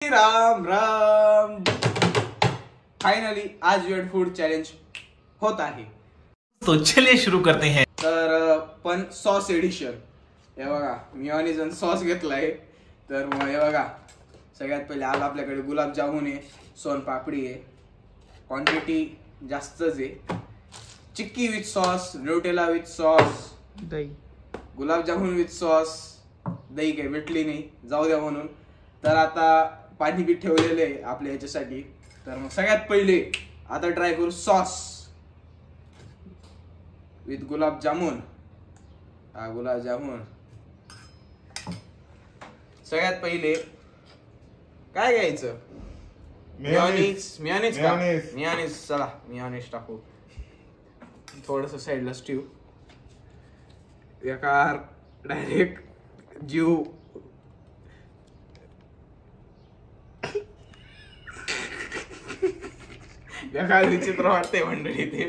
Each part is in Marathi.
राम राम. फायनली आज वेट फूड चॅलेंज होत आहे. तो चलिए शुरू करते हैं. तर पण सॉस एडिशन. हे बघा मिओनिज आणि सॉस घेतलाय. तर मग हे बघा सगळ्यात पहिले आज आपल्याकडे गुलाबजामुन आहे, सोन पापडी आहे, क्वांटिटी जास्तच आहे. Chikki with sauce, Nutella with sauce, दही, गुलाबजामुन विथ सॉस. दही काही भेटली नाही, जाऊ द्या म्हणून. तर आता पाणी बी ठेवलेलं आहे आपल्या याच्यासाठी. तर मग सगळ्यात पहिले आता ट्राय करू सॉस विथ गुलाबजामुन. हा गुलाबजामुन. सगळ्यात पहिले काय घ्यायचं? मिओनिज. मिओनिज चला मिओनिज टाकू. थोडस साईडला स्टीव. एका डायरेक्ट जीव एका विचित्र वाटते मंडळी ते.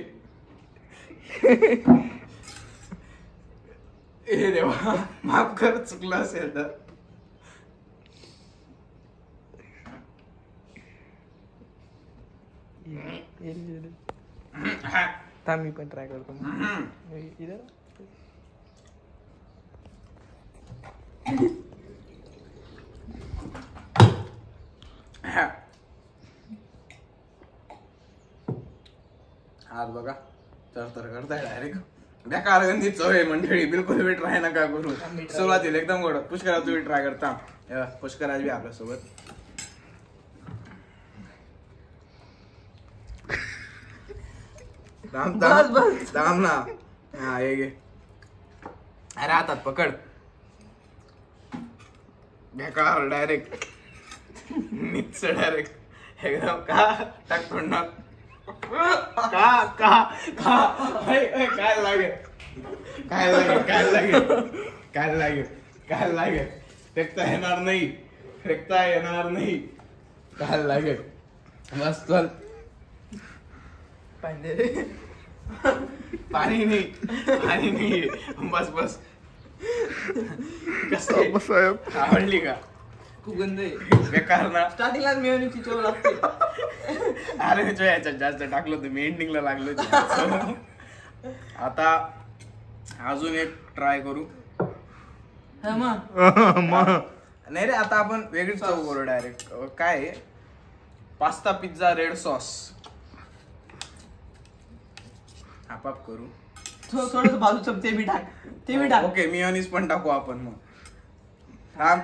हे देवा माफ कर, चुकलं असेल तर. थांब मी पण ट्राय करतो. इधर हात बघा तर करताय डायरेक्ट. बेकार गंदी चव आहे मंडळी, बिलकुल बी ट्राय नका करू. सुरुवातीला एकदम गोड. पुष्करा तुम्ही ट्राय करता. पुष्कराज बी आपल्या सोबत. थांब ना. हा हे घे. अरे हातात पकड. बेकार डायरेक्ट निच डायरेक्ट एकदम का टाकतो ना. काय लागेल फेकता येणार नाही. काय लागेल. बस चल. पाणी नाही. बस कसं आवडली का? खूप गंध आहे. बेकार ना. स्टार्टिंगलाच मेयोनीजची चव लागते. अरे मी याच्यात जास्त टाकलं होतं, मी एंडिंगला लागलो होतो. आता अजून एक ट्राय करू. नाही रे, आता आपण वेगळीच चव करू डायरेक्ट. काय आहे? Pasta pizza red sauce. आपाप करू. थोडस बाजूचं ते बी टाक. ओके मिओनिज पण टाकू आपण मग. थांब.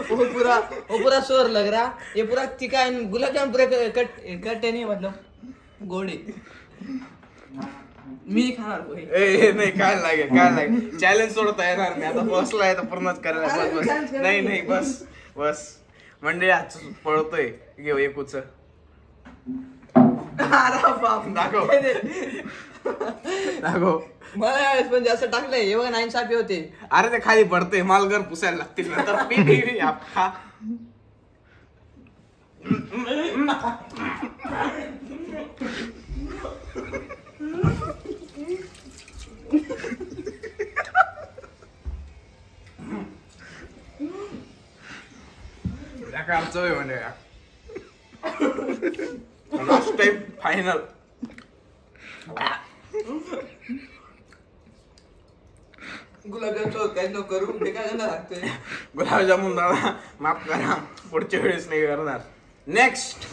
वो पूरा शोर लग रहा. ये पूरा चिकन गुलाब जामुन पूरा कट नहीं, मतलब गोडे. मी खाणार नाही. काय लागेल चॅलेंज सोडता येणार नाही. आता बसला आहे तर पूर्णच करायला. बस नाही बस मंडळी आज पळतोय. घेऊ एकूच. दाखव. मला यावेळेस पण जास्त टाकलंय. हे बघा 9 होते. अरे ते खाली पडते. मालगर पुसायला लागतील नंतर. पी खा. म्हणजे लास्ट टाइम फायनल. गुलाबजामुन काय नको करू. बेकार गंध लागतोय. गुलाबजामुन दादा माफ करा, पुढच्या वेळेस नाही करणार. नेक्स्ट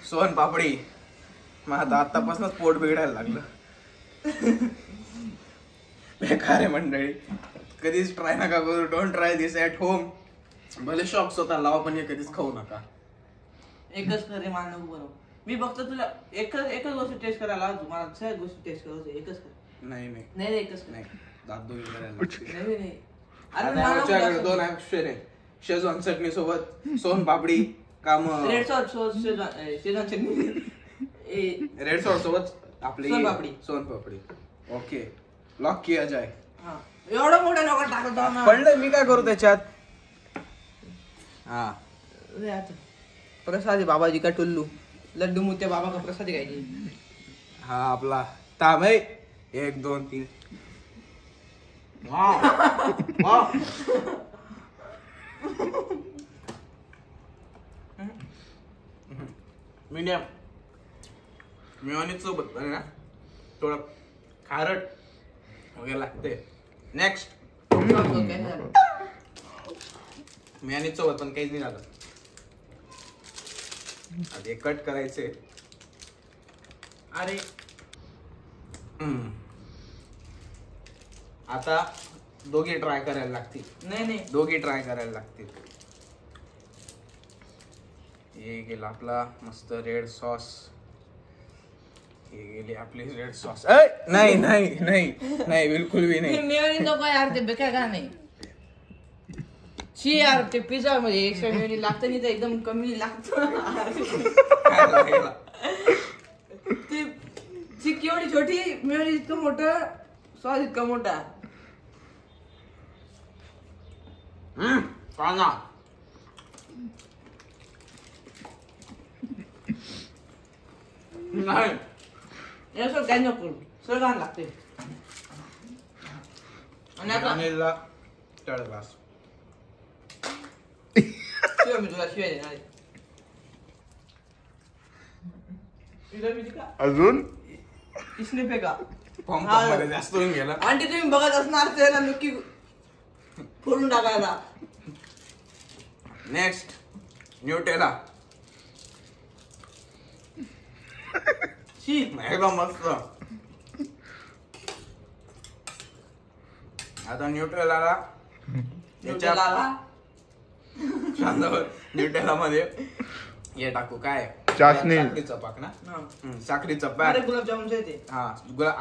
सोन पापडी. मग आतापासूनच पोट बिघडायला लागलं. बेकार आहे मंडळी. कधीच ट्राय नका करू. Don't try this at home. भले शॉक स्वतः लावा पण हे कधीच खाऊ नका. एकच कर रे, मान नको बनव. मी फक्त तुला एकच गोष्ट टेस्ट करायला लावतो. मला सगळ्या गोष्टी टेस्ट करायचं. एकच कर. नाही एकच कर. नाही दात दोघी करायला. नाही. अरे 2 ऑप्शन आहे. शेजवान चटणी सोबत सोन पापडी काम. रेड सॉस शेजवान चटणी. रेड सॉस सोबत आपली सोन पापडी. ओके लॉक किया जाय. एवढं मोठं नका टाकतो. पडलं मी काय करू त्याच्यात. हा प्रसाद बाबाजी का टुल्लू. लड्डू मुत्या बाबा का प्रसाद खायची. हा आपला ताम आहे 1 2 3 मीडियम मेयोनीज सोबत पण ना थोडं खारट वगैरे लागते. नेक्स्ट मेयोनीज सोबत पण काहीच नाही झालं. आता हे कट करायचे. अरे आता दोघी ट्राय करायला लागतील. नाही दोघी ट्राय करायला लागतील. हे गेला आपला मस्त रेड सॉस. हे गेली आपली रेड सॉस. नाही नाही नाही नाही बिलकुल भी नाही. मेयोनीज नको यार ते बेकार का नाही. शी यार ते पिझ्झा मध्ये एक्स्ट्रा मेयोनीज लागतं नाही तर एकदम कमी लागतं. ती केवढी छोटी मेयोनीज इतकं मोठं सॉस इतका मोठा. काना नाही याचं काय नको सगळं लागते. आणि आता मेयोनीजला थर्ड क्लास. मी तुला शिवाय देणार. अजून इसने फेका पॉम मध्ये जास्त होऊन गेला. आंटी तुम्ही बघत असणार त्याला नक्की फोडून टाकायला. Next Nutella. शी एकदम मस्त. आता न्यूट्रेलाला न्यूटेला मध्ये हे टाकू काय चाशणी. साखरीचं पाक ना. साखरीचं पाक. गुलाबजामुन ते हा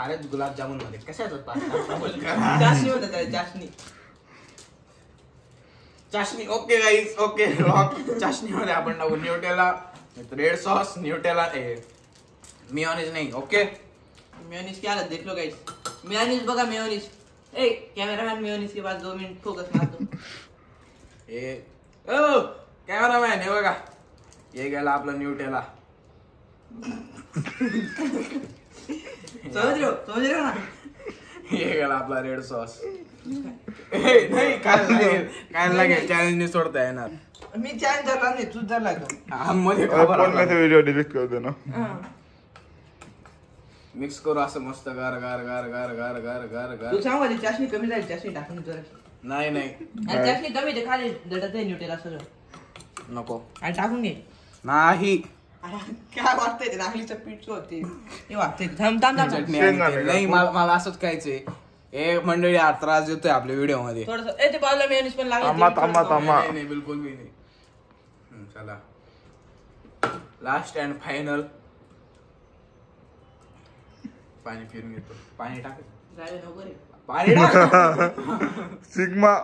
अरे गुलाबजामुन मध्ये कशाचं पाक चाशनी होतं त्याला चाशनी. चाशनी. Okay guys okay. चाशनी मध्ये आपण टाकू Nutella red sauce Nutella mayonnaise नहीं. ओके मेयोनीज क्या हालत देख लो गाइस. मेयोनीज बघा मेयोनीज. ए कैमरामैन मेयोनीज के बाद 2 मिनट फोकस मार दो. ओ कॅमेरामॅन हे बघा हे गेला आपला न्यूटेला. समझ रहे हो ना. हे गेला आपला रेड सॉस. नाही काय लागेल चॅलेंज नाही सोडता येणार. मी चॅलेंज धरला नाही तूच धरला का. मध्ये पण मी व्हिडिओ डिलीट करतो ना. मिक्स करू असं मस्त गार गार गार गार गार गार गार गार. तू सांग मला चाशनी कमी झाली. चाशनी टाकून जरा. नाही नाही चाशनी कमी ते खाली दडत आहे न्यूटेला सगळं. नको आणि टाकून घे. नाही काय वाटतंय ते नागलीचं पीठ होते हे वाटतंय. थांब चटणी नाही मला असंच खायचंय. एक मंडळी हा त्रास देतोय आपल्या व्हिडिओ मध्ये. थोडस ते बाजूला मेयोनीज पण थांबा. नाही बिलकुल भी नाही. चला लास्ट अँड फायनल. पाणी पिऊन घेतो. पाणी टाक. पाणी टाक. सिग्मा.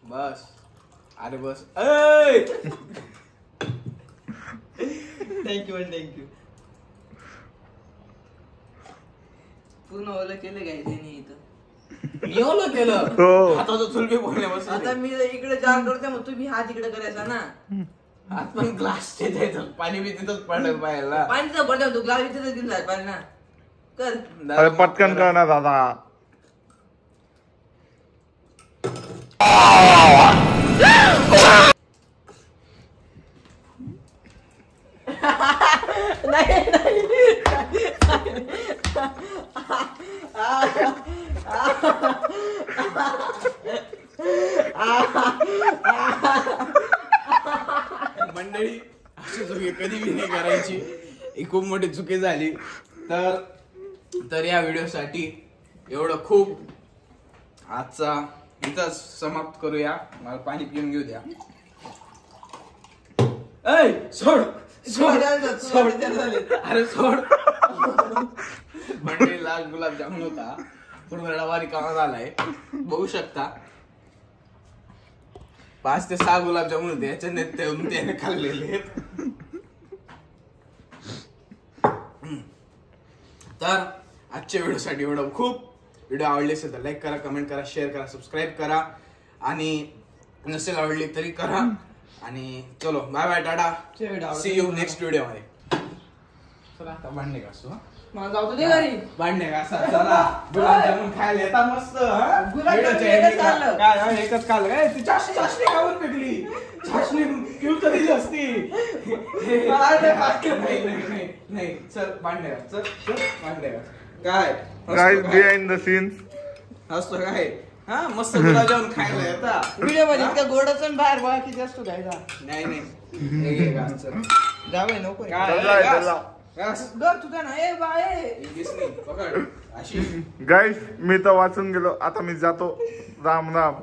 बस अरे बस. थँक्यू पूर्ण ओलं केलं काय त्यांनी इथं. मी ओलं केलं. हो. हाताचं चुलबी बोलणे बस. आता मी इकडे जाम करते मग तू बी हात इकडे करायचा ना. हात पण ग्लास द्यायचं. पाणी बी तिथंच पडलं पाहायला. पाणी तर पडलं तू ग्लास तिथं घेऊन जाय पाणी ना कर. अरे पटकन कर ना दादा. मंडळी अशी चुकी कधी बी नाही करायची. ही खूप मोठी चुकी झाली. तर या व्हिडिओसाठी एवढं खूप. आजचा इथंच समाप्त करूया. मला पाणी पिऊन घेऊ द्या. सोड सोड अरे सोड. मंडळी लाल गुलाबजामुन होता. पूर्ण रवारी कामा झालाय बघू शकता. 5 ते 6 गुलाबजामुन होते. याच्याने त्याने खाल्लेले. तर आजच्या व्हिडिओसाठी एवढं खूप. व्हिडिओ आवडली असेल तर लाईक करा, कमेंट करा, शेअर करा, सबस्क्राईब करा. आणि नसेल आवडली तरी करा. आणि चलो bye bye tata. See you next video मध्ये. चला आता भांडणे घासू हा. मला जाऊ दे घरी. भांडणे घासा चला. गुलाबजामुन खायला येतात मस्त हा? गुलाबजामुन व्हिडिओच्या एकच ending ला. खाल्लं. काय हा, एकच खाल्लं काय ती चाशणी कावर फेकली चाशणी पिऊ तर दिली असती. नाही चल भांडणे घास चल भांडणे घास. काय गाईज बिहाइंड द सीन्स असतो काय हा मस्त गुलाबजामुन खायला येतात. व्हिडिओ मध्ये इतका गोडाचं आणि बाहेर बघा किती असतो खायचा. नाही हे घे घास, चल. जावे नको रे. काय, चला, घास, चला. घास. घर तुझ्या ना ए बाय ही दिसली, पकड अशी गाईज मी तर वाचून गेलो आता मी जातो राम राम